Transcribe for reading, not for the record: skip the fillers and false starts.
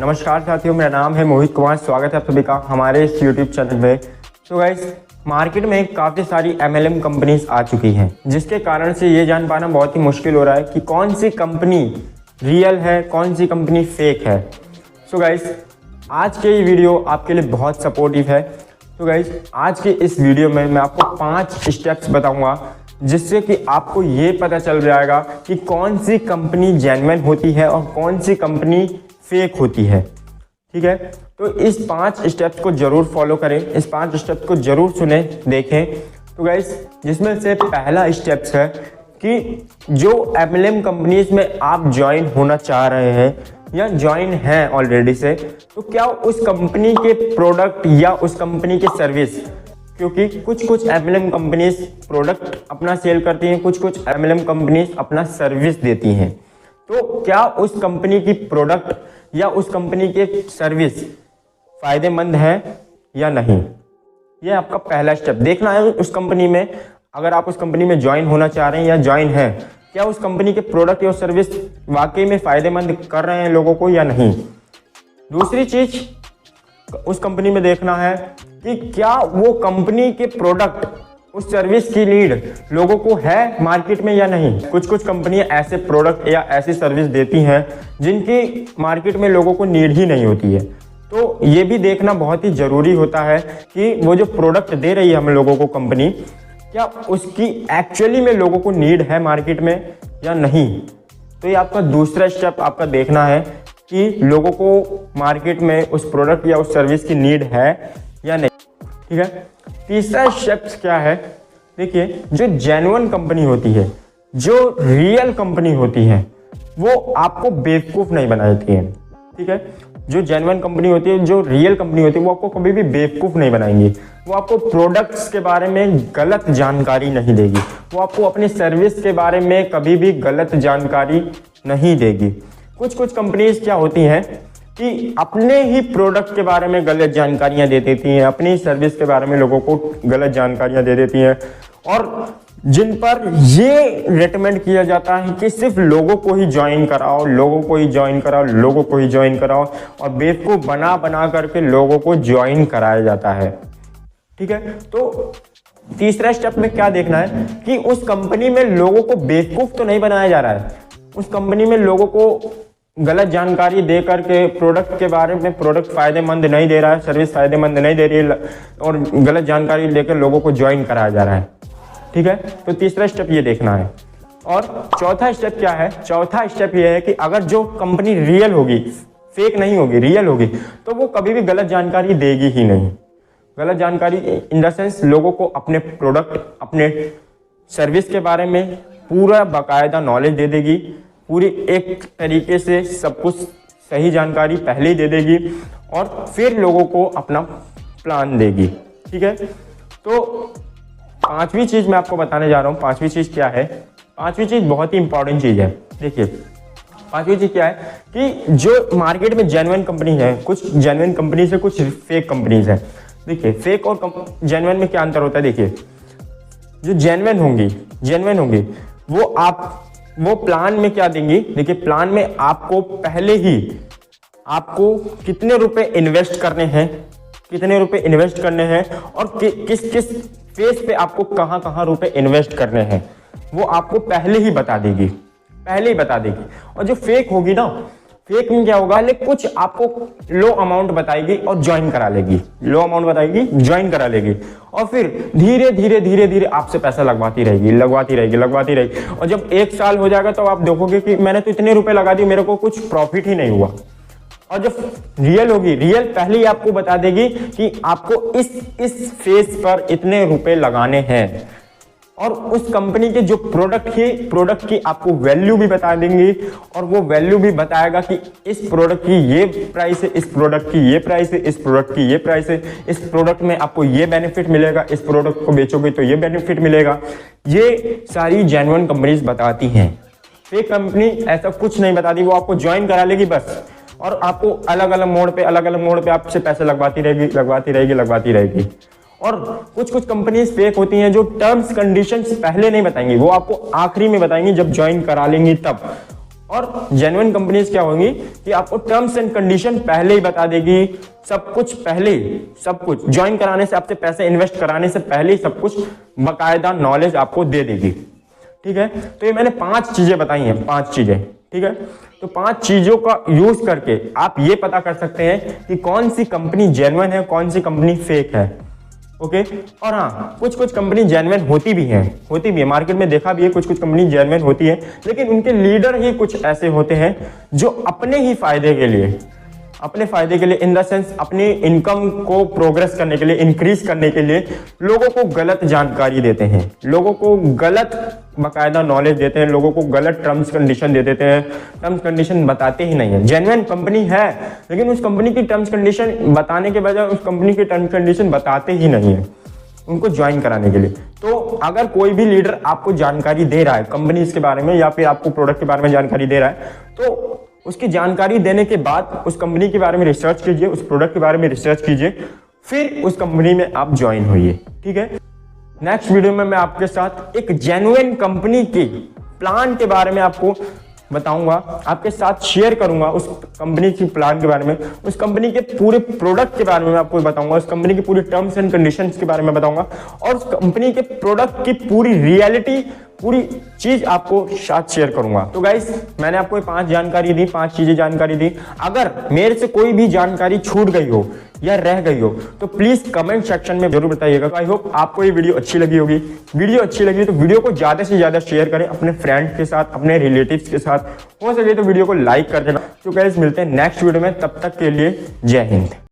नमस्कार साथियों, मेरा नाम है मोहित कुमार। स्वागत है आप सभी का हमारे इस यूट्यूब चैनल में। तो गाइस, मार्केट में काफ़ी सारी MLM कंपनीज आ चुकी हैं, जिसके कारण से ये जान पाना बहुत ही मुश्किल हो रहा है कि कौन सी कंपनी रियल है, कौन सी कंपनी फेक है। सो गाइस, आज के ये वीडियो आपके लिए बहुत सपोर्टिव है। तो गाइस, आज के इस वीडियो में मैं आपको 5 स्टेप्स बताऊंगा, जिससे कि आपको ये पता चल जाएगा कि कौन सी कंपनी जेन्युइन होती है और कौन सी कंपनी फेक होती है। ठीक है, तो इस 5 स्टेप्स को जरूर फॉलो करें, इस 5 स्टेप्स को जरूर सुने, देखें। तो गाइस, जिसमें से पहला स्टेप्स है कि जो MLM कंपनीज में आप ज्वाइन होना चाह रहे हैं या ज्वाइन हैं ऑलरेडी से, तो क्या उस कंपनी के प्रोडक्ट या उस कंपनी के सर्विस, क्योंकि कुछ MLM कंपनीज प्रोडक्ट अपना सेल करती हैं, कुछ MLM कंपनीज अपना सर्विस देती हैं। तो क्या उस कंपनी की प्रोडक्ट या उस कंपनी के सर्विस फायदेमंद है या नहीं, ये आपका पहला स्टेप देखना है। उस कंपनी में, अगर आप उस कंपनी में ज्वाइन होना चाह रहे हैं या ज्वाइन है, क्या उस कंपनी के प्रोडक्ट या सर्विस वाकई में फायदेमंद कर रहे हैं लोगों को या नहीं। दूसरी चीज उस कंपनी में देखना है कि क्या वो कंपनी के प्रोडक्ट, उस सर्विस की नीड लोगों को है मार्केट में या नहीं। कुछ कंपनियां ऐसे प्रोडक्ट या ऐसी सर्विस देती हैं जिनकी मार्केट में लोगों को नीड ही नहीं होती है। तो ये भी देखना बहुत ही ज़रूरी होता है कि वो जो प्रोडक्ट दे रही है हम लोगों को कंपनी, क्या उसकी एक्चुअली में लोगों को नीड है मार्केट में या नहीं। तो ये आपका दूसरा स्टेप आपका देखना है कि लोगों को मार्केट में उस प्रोडक्ट या उस सर्विस की नीड है या नहीं। ठीक है, तीसरा स्टेप क्या है, देखिए, जो जेन्युइन कंपनी होती है, जो रियल कंपनी होती है, वो आपको बेवकूफ़ नहीं बनाती है। ठीक है, जो जेन्युइन कंपनी होती है, जो रियल कंपनी होती है, वो आपको कभी भी बेवकूफ़ नहीं बनाएंगी। वो आपको प्रोडक्ट्स के बारे में गलत जानकारी नहीं देगी, वो आपको अपनी सर्विस के बारे में कभी भी गलत जानकारी नहीं देगी। कुछ कंपनीज क्या होती हैं कि अपने ही प्रोडक्ट के बारे में गलत जानकारियां दे देती हैं, अपनी सर्विस के बारे में लोगों को गलत जानकारियां दे देती हैं, और जिन पर ये रेकमेंड किया जाता है कि सिर्फ लोगों को ही ज्वाइन कराओ, लोगों को ही ज्वाइन कराओ, लोगों को ही ज्वाइन कराओ, और बेवकूफ़ बना करके लोगों को ज्वाइन कराया जाता है। ठीक है, तो तीसरा स्टेप में क्या देखना है कि उस कंपनी में लोगों को बेवकूफ़ तो नहीं बनाया जा रहा है, उस कंपनी में लोगों को गलत जानकारी दे करके प्रोडक्ट के बारे में, प्रोडक्ट फायदेमंद नहीं दे रहा है, सर्विस फायदेमंद नहीं दे रही है, और गलत जानकारी लेकर लोगों को ज्वाइन कराया जा रहा है। ठीक है, तो तीसरा स्टेप ये देखना है। और चौथा स्टेप क्या है, चौथा स्टेप ये है कि अगर जो कंपनी रियल होगी, फेक नहीं होगी, रियल होगी, तो वो कभी भी गलत जानकारी देगी ही नहीं। गलत जानकारी इन द सेंस लोगों को अपने प्रोडक्ट, अपने सर्विस के बारे में पूरा बाकायदा नॉलेज दे देगी, पूरी एक तरीके से सब कुछ सही जानकारी पहले ही दे देगी, और फिर लोगों को अपना प्लान देगी। ठीक है, तो पांचवी चीज़ मैं आपको बताने जा रहा हूँ। पांचवी चीज़ क्या है, पांचवी चीज़ बहुत ही इंपॉर्टेंट चीज़ है। देखिए, पांचवी चीज़ क्या है कि जो मार्केट में जेन्युइन कंपनी है, कुछ जेन्युइन कंपनीज है, कुछ फेक कंपनीज है। देखिए, फेक और जेन्युइन में क्या अंतर होता है। देखिए, जो जेन्युइन होंगी वो प्लान में क्या देंगी। देखिए, प्लान में आपको पहले ही आपको कितने रुपए इन्वेस्ट करने हैं और किस फेज पे आपको कहाँ रुपए इन्वेस्ट करने हैं, वो आपको पहले ही बता देगी। और जो फेक होगी ना, फेक में क्या होगा, लेकिन कुछ आपको लो अमाउंट बताएगी और ज्वाइन करा लेगी, और फिर धीरे आपसे पैसा लगवाती रहेगी। और जब 1 साल हो जाएगा तो आप देखोगे कि मैंने तो इतने रुपए लगा दिए, मेरे को कुछ प्रॉफिट ही नहीं हुआ। और जब रियल होगी, रियल पहले ही आपको बता देगी कि आपको इस फेज पर इतने रुपए लगाने हैं, और उस कंपनी के जो प्रोडक्ट की आपको वैल्यू भी बता देंगी, और वो वैल्यू भी बताएगा कि इस प्रोडक्ट की ये प्राइस है, इस प्रोडक्ट की ये प्राइस है, इस प्रोडक्ट की ये प्राइस है, इस प्रोडक्ट में आपको ये बेनिफिट मिलेगा, इस प्रोडक्ट को बेचोगे तो ये बेनिफिट मिलेगा। ये सारी जेन्युइन कंपनीज बताती हैं। फेक कंपनी ऐसा कुछ नहीं बताती, वो आपको ज्वाइन करा लेगी बस, और आपको अलग अलग मोड़ पे आपसे पैसे लगवाती रहेगी। और कुछ कंपनीज फेक होती हैं जो टर्म्स कंडीशंस पहले नहीं बताएंगी, वो आपको आखिरी में बताएंगी जब ज्वाइन करा लेंगी तब। और जेन्युइन कंपनीज क्या होंगी कि आपको टर्म्स एंड कंडीशन पहले ही बता देगी, सब कुछ पहले, सब कुछ ज्वाइन कराने से, आपसे पैसे इन्वेस्ट कराने से पहले ही सब कुछ बकायदा नॉलेज आपको दे देगी। ठीक है, तो ये मैंने 5 चीजें बताई हैं, 5 चीजें। ठीक है, तो 5 चीजों का यूज करके आप ये पता कर सकते हैं कि कौन सी कंपनी जेन्युइन है, कौन सी कंपनी फेक है। ओके, और हाँ, कुछ कुछ कंपनी जेन्युइन होती भी है, मार्केट में देखा भी है, कुछ कुछ कंपनी जेन्युइन होती है, लेकिन उनके लीडर ही कुछ ऐसे होते हैं जो अपने फायदे के लिए इन द सेंस अपनी इनकम को प्रोग्रेस करने के लिए, इंक्रीज करने के लिए लोगों को गलत जानकारी देते हैं, लोगों को गलत बाकायदा नॉलेज देते हैं, लोगों को गलत टर्म्स कंडीशन दे देते हैं, टर्म्स कंडीशन बताते ही नहीं है। जेन्युइन कंपनी है लेकिन उस कंपनी की टर्म्स कंडीशन बताने के बजाय उस कंपनी की टर्म्स कंडीशन बताते ही नहीं है उनको ज्वाइन कराने के लिए। तो अगर कोई भी लीडर आपको जानकारी दे रहा है कंपनीज के बारे में या फिर आपको प्रोडक्ट के बारे में जानकारी दे रहा है, तो उसकी जानकारी देने के बाद उस कंपनी के बारे में रिसर्च कीजिए, उस प्रोडक्ट के बारे में रिसर्च कीजिए, फिर उस कंपनी में आप ज्वाइन होइए। ठीक है, नेक्स्ट वीडियो में मैं आपके साथ एक जेन्युइन कंपनी के प्लान के बारे में आपको बताऊंगा, आपके साथ शेयर करूंगा उस कंपनी की प्लान के बारे में, उस कंपनी के पूरे प्रोडक्ट के बारे में आपको बताऊंगा, उस कंपनी की पूरी टर्म्स एंड कंडीशंस के बारे में बताऊंगा और उस कंपनी के प्रोडक्ट की पूरी रियलिटी, पूरी चीज आपको साथ शेयर करूंगा। तो गाइस, मैंने आपको 5 जानकारी दी, 5 चीजें जानकारी दी। अगर मेरे से कोई भी जानकारी छूट गई हो या रह गई हो तो प्लीज कमेंट सेक्शन में जरूर बताइएगा। आई होप आपको ये वीडियो अच्छी लगी होगी। वीडियो अच्छी लगी तो वीडियो को ज्यादा से ज्यादा शेयर करें अपने फ्रेंड्स के साथ, अपने रिलेटिव्स के साथ, हो सके तो वीडियो को लाइक कर देना। तो गाइस, मिलते हैं नेक्स्ट वीडियो में, तब तक के लिए जय हिंद।